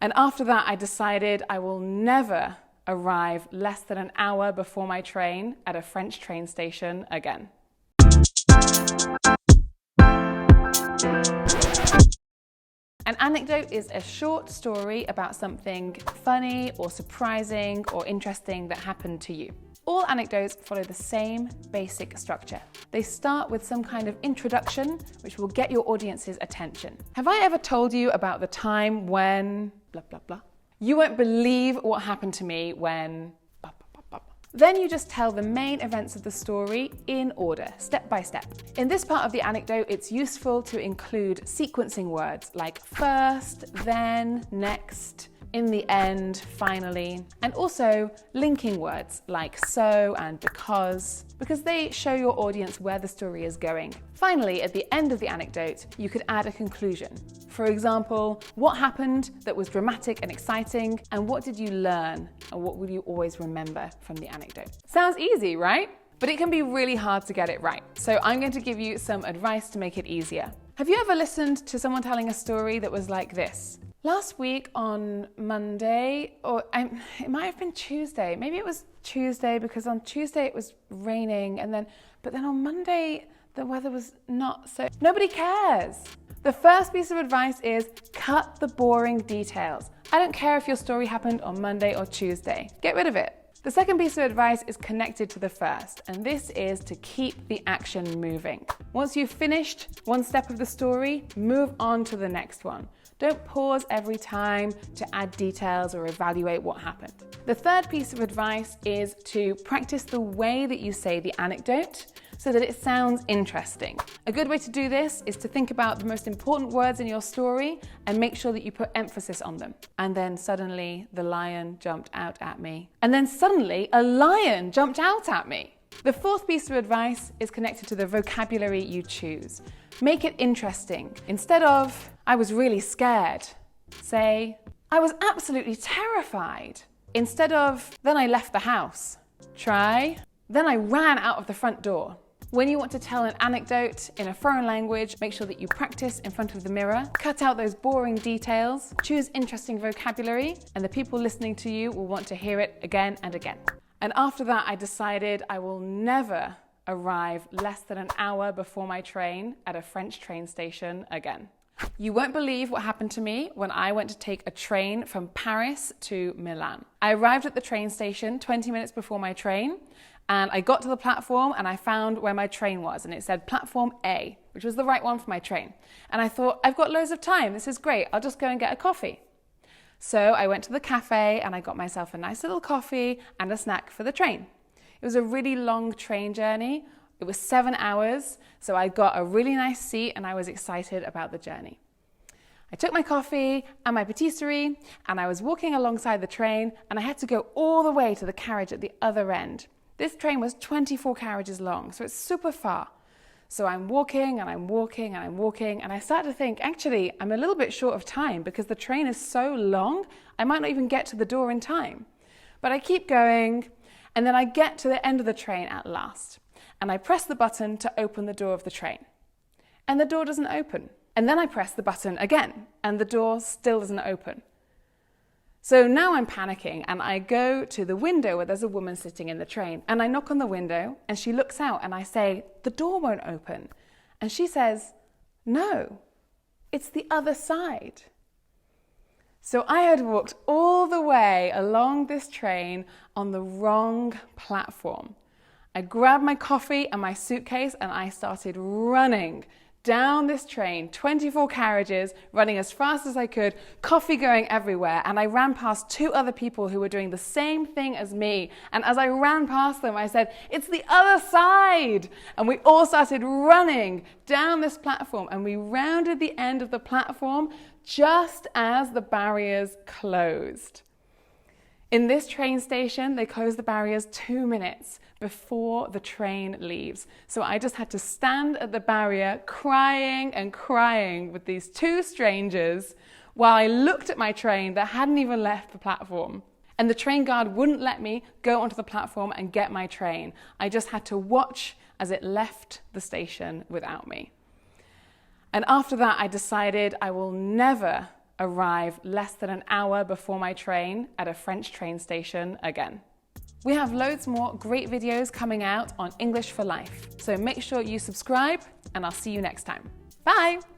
And after that, I decided I will never arrive less than an hour before my train at a French train station again. An anecdote is a short story about something funny or surprising or interesting that happened to you. All anecdotes follow the same basic structure. They start with some kind of introduction, which will get your audience's attention. Have I ever told you about the time when blah, blah, blah? You won't believe what happened to me when blah, blah, blah, blah. Then you just tell the main events of the story in order, step by step. In this part of the anecdote, it's useful to include sequencing words like first, then, next, in the end, finally, and also linking words like so and because they show your audience where the story is going. Finally, at the end of the anecdote, you could add a conclusion. For example, what happened that was dramatic and exciting, and what did you learn, and what will you always remember from the anecdote? Sounds easy, right? But it can be really hard to get it right. So I'm going to give you some advice to make it easier. Have you ever listened to someone telling a story that was like this? Last week on Monday, it might have been Tuesday. Maybe it was Tuesday because on Tuesday it was raining but then on Monday the weather was not so... Nobody cares. The first piece of advice is cut the boring details. I don't care if your story happened on Monday or Tuesday. Get rid of it. The second piece of advice is connected to the first, and this is to keep the action moving. Once you've finished one step of the story, move on to the next one. Don't pause every time to add details or evaluate what happened. The third piece of advice is to practice the way that you say the anecdote so that it sounds interesting. A good way to do this is to think about the most important words in your story and make sure that you put emphasis on them. And then suddenly the lion jumped out at me. And then suddenly a lion jumped out at me. The fourth piece of advice is connected to the vocabulary you choose. Make it interesting. Instead of, I was really scared, say, I was absolutely terrified. Instead of, then I left the house, try, then I ran out of the front door. When you want to tell an anecdote in a foreign language, make sure that you practice in front of the mirror, cut out those boring details, choose interesting vocabulary, and the people listening to you will want to hear it again and again. And after that, I decided I will never arrive less than an hour before my train at a French train station again. You won't believe what happened to me when I went to take a train from Paris to Milan. I arrived at the train station 20 minutes before my train, and I got to the platform and I found where my train was, and it said platform A, which was the right one for my train. And I thought, I've got loads of time, this is great, I'll just go and get a coffee. So I went to the cafe and I got myself a nice little coffee and a snack for the train. It was a really long train journey. It was 7 hours, so I got a really nice seat and I was excited about the journey. I took my coffee and my patisserie and I was walking alongside the train, and I had to go all the way to the carriage at the other end. This train was 24 carriages long, so it's super far. So I'm walking and I'm walking and I'm walking, and I started to think, actually, I'm a little bit short of time because the train is so long, I might not even get to the door in time. But I keep going, and then I get to the end of the train at last, and I press the button to open the door of the train, and the door doesn't open. And then I press the button again, and the door still doesn't open. So now I'm panicking, and I go to the window where there's a woman sitting in the train, and I knock on the window, and she looks out, and I say, the door won't open. And she says, no, it's the other side. So I had walked all the way along this train on the wrong platform. I grabbed my coffee and my suitcase, and I started running down this train, 24 carriages, running as fast as I could, coffee going everywhere, and I ran past 2 other people who were doing the same thing as me. And as I ran past them, I said, it's the other side! And we all started running down this platform, and we rounded the end of the platform just as the barriers closed. In this train station, they close the barriers 2 minutes before the train leaves. So I just had to stand at the barrier crying and crying with these 2 strangers while I looked at my train that hadn't even left the platform. And the train guard wouldn't let me go onto the platform and get my train. I just had to watch as it left the station without me. And after that, I decided I will never arrive less than an hour before my train at a French train station again. We have loads more great videos coming out on English for Life, so make sure you subscribe and I'll see you next time. Bye!